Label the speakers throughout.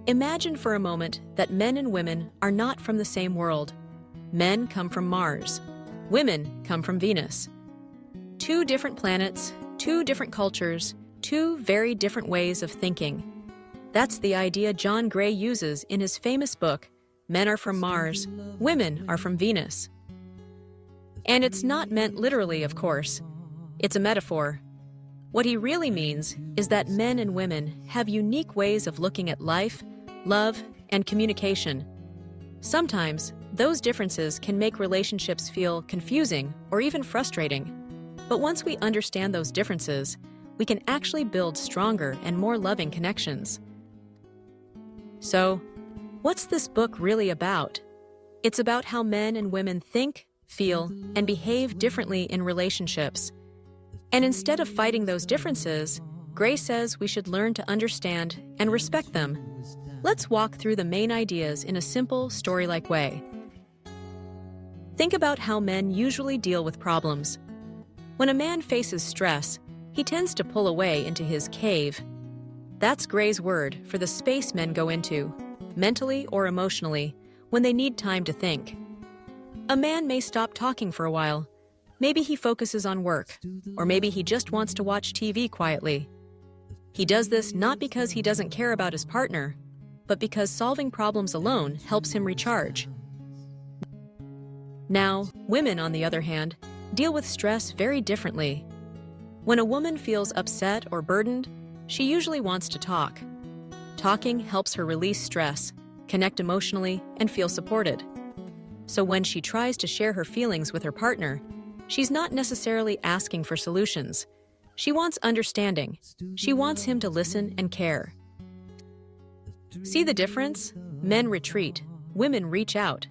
Speaker 1: Imagine for a moment that men and women are not from the same world. Men come from Mars. Women come from Venus. Two different planets, two different cultures, two very different ways of thinking. That's the idea John Gray uses in his famous book, Men Are From Mars, Women Are From Venus. And it's not meant literally, of course. It's a metaphor. What he really means is that men and women have unique ways of looking at life, love, and communication. Sometimes, those differences can make relationships feel confusing or even frustrating. But once we understand those differences, we can actually build stronger and more loving connections. So, what's this book really about? It's about how men and women think, feel, and behave differently in relationships. And instead of fighting those differences, Gray says we should learn to understand and respect them. Let's walk through the main ideas in a simple, story-like way. Think about how men usually deal with problems. When a man faces stress, he tends to pull away into his cave. That's Gray's word for the space men go into, mentally or emotionally, when they need time to think. A man may stop talking for a while. Maybe he focuses on work, or maybe he just wants to watch TV quietly. He does this not because he doesn't care about his partner, but because solving problems alone helps him recharge. Now, women, on the other hand, deal with stress very differently. When a woman feels upset or burdened, she usually wants to talk. Talking helps her release stress, connect emotionally, and feel supported. So when she tries to share her feelings with her partner, she's not necessarily asking for solutions. She wants understanding. She wants him to listen and care. See the difference? Men retreat, women reach out.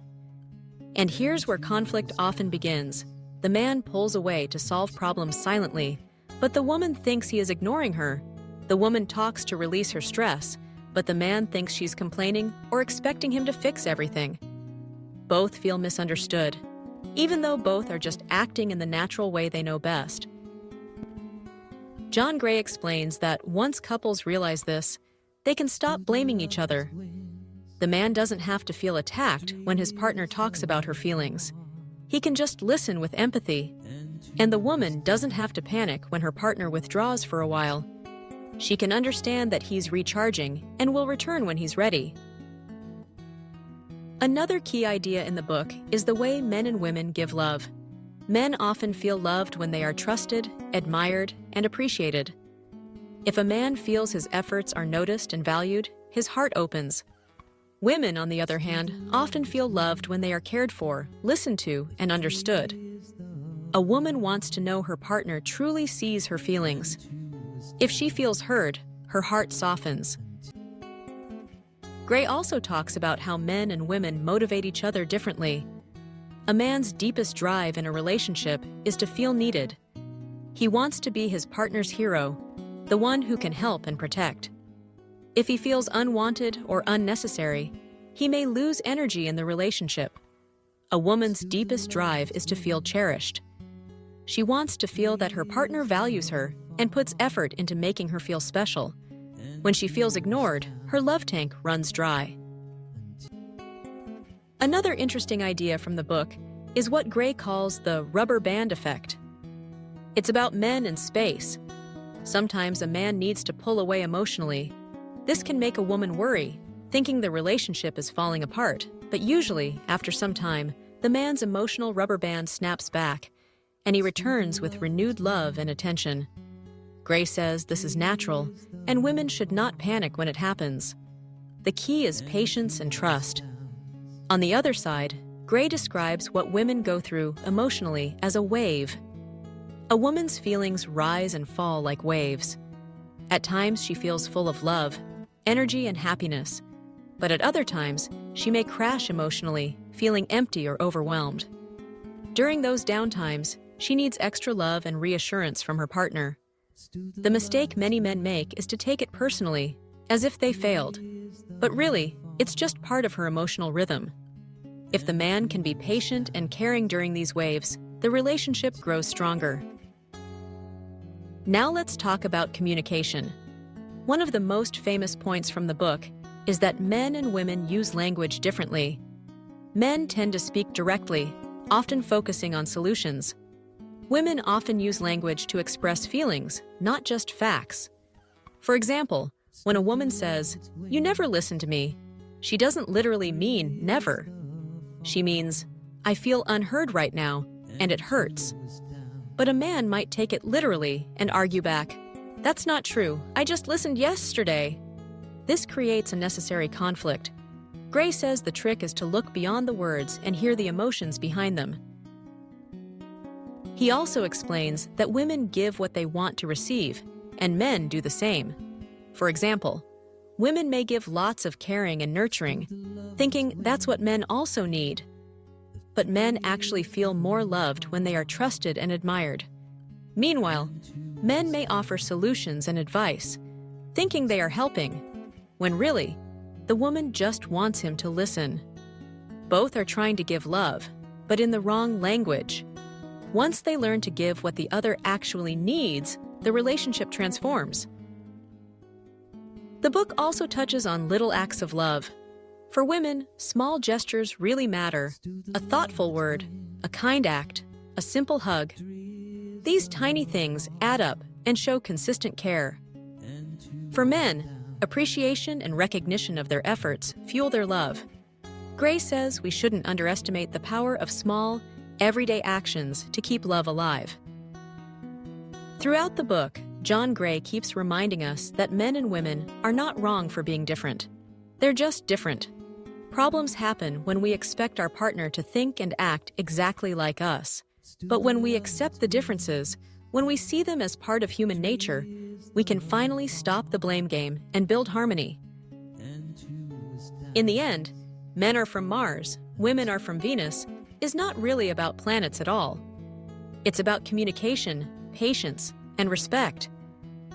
Speaker 1: And here's where conflict often begins. The man pulls away to solve problems silently, but the woman thinks he is ignoring her. The woman talks to release her stress, but the man thinks she's complaining or expecting him to fix everything. Both feel misunderstood, even though both are just acting in the natural way they know best. John Gray explains that once couples realize this, they can stop blaming each other. The man doesn't have to feel attacked when his partner talks about her feelings. He can just listen with empathy. And the woman doesn't have to panic when her partner withdraws for a while. She can understand that he's recharging and will return when he's ready. Another key idea in the book is the way men and women give love. Men often feel loved when they are trusted, admired, and appreciated. If a man feels his efforts are noticed and valued, his heart opens. Women, on the other hand, often feel loved when they are cared for, listened to, and understood. A woman wants to know her partner truly sees her feelings. If she feels heard, her heart softens. Gray also talks about how men and women motivate each other differently. A man's deepest drive in a relationship is to feel needed. He wants to be his partner's hero, the one who can help and protect. If he feels unwanted or unnecessary, he may lose energy in the relationship. A woman's deepest drive is to feel cherished. She wants to feel that her partner values her and puts effort into making her feel special. When she feels ignored, her love tank runs dry. Another interesting idea from the book is what Gray calls the rubber band effect. It's about men and space. Sometimes a man needs to pull away emotionally. This can make a woman worry, thinking the relationship is falling apart, but usually, after some time, the man's emotional rubber band snaps back, and he returns with renewed love and attention. Gray says this is natural, and women should not panic when it happens. The key is patience and trust. On the other side, Gray describes what women go through emotionally as a wave. A woman's feelings rise and fall like waves. At times, she feels full of love, energy, and happiness. But at other times, she may crash emotionally, feeling empty or overwhelmed. During those downtimes, she needs extra love and reassurance from her partner. The mistake many men make is to take it personally, as if they failed. But really, it's just part of her emotional rhythm. If the man can be patient and caring during these waves, the relationship grows stronger. Now let's talk about communication. One of the most famous points from the book is that men and women use language differently. Men tend to speak directly, often focusing on solutions. Women often use language to express feelings, not just facts. For example, when a woman says, "You never listen to me," she doesn't literally mean never. She means, "I feel unheard right now, and it hurts." But a man might take it literally and argue back, "That's not true. I just listened yesterday." This creates a necessary conflict. Gray says the trick is to look beyond the words and hear the emotions behind them. He also explains that women give what they want to receive, and men do the same. For example, women may give lots of caring and nurturing, thinking that's what men also need. But men actually feel more loved when they are trusted and admired. Meanwhile, men may offer solutions and advice, thinking they are helping, when really, the woman just wants him to listen. Both are trying to give love, but in the wrong language. Once they learn to give what the other actually needs, the relationship transforms. The book also touches on little acts of love. For women, small gestures really matter. A thoughtful word, a kind act, a simple hug. These tiny things add up and show consistent care. For men, appreciation and recognition of their efforts fuel their love. Gray says we shouldn't underestimate the power of small, everyday actions to keep love alive. Throughout the book, John Gray keeps reminding us that men and women are not wrong for being different. They're just different. Problems happen when we expect our partner to think and act exactly like us. But when we accept the differences, when we see them as part of human nature, we can finally stop the blame game and build harmony. In the end, men are from Mars, women are from Venus, is not really about planets at all. It's about communication, patience, and respect.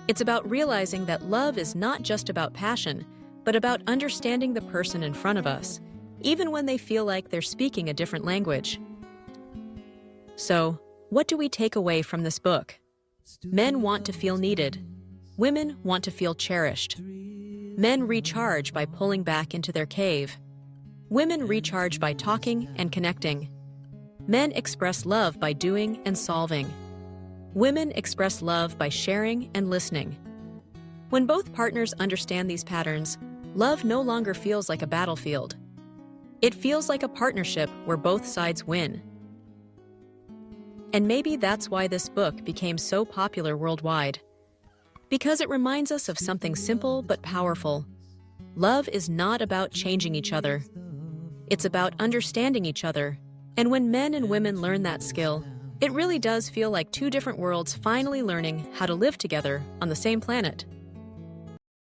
Speaker 1: It's about realizing that love is not just about passion, but about understanding the person in front of us, even when they feel like they're speaking a different language. So, what do we take away from this book? Men want to feel needed. Women want to feel cherished. Men recharge by pulling back into their cave. Women recharge by talking and connecting. Men express love by doing and solving. Women express love by sharing and listening. When both partners understand these patterns, love no longer feels like a battlefield. It feels like a partnership where both sides win. And maybe that's why this book became so popular worldwide. Because it reminds us of something simple but powerful. Love is not about changing each other. It's about understanding each other. And when men and women learn that skill, it really does feel like two different worlds finally learning how to live together on the same planet.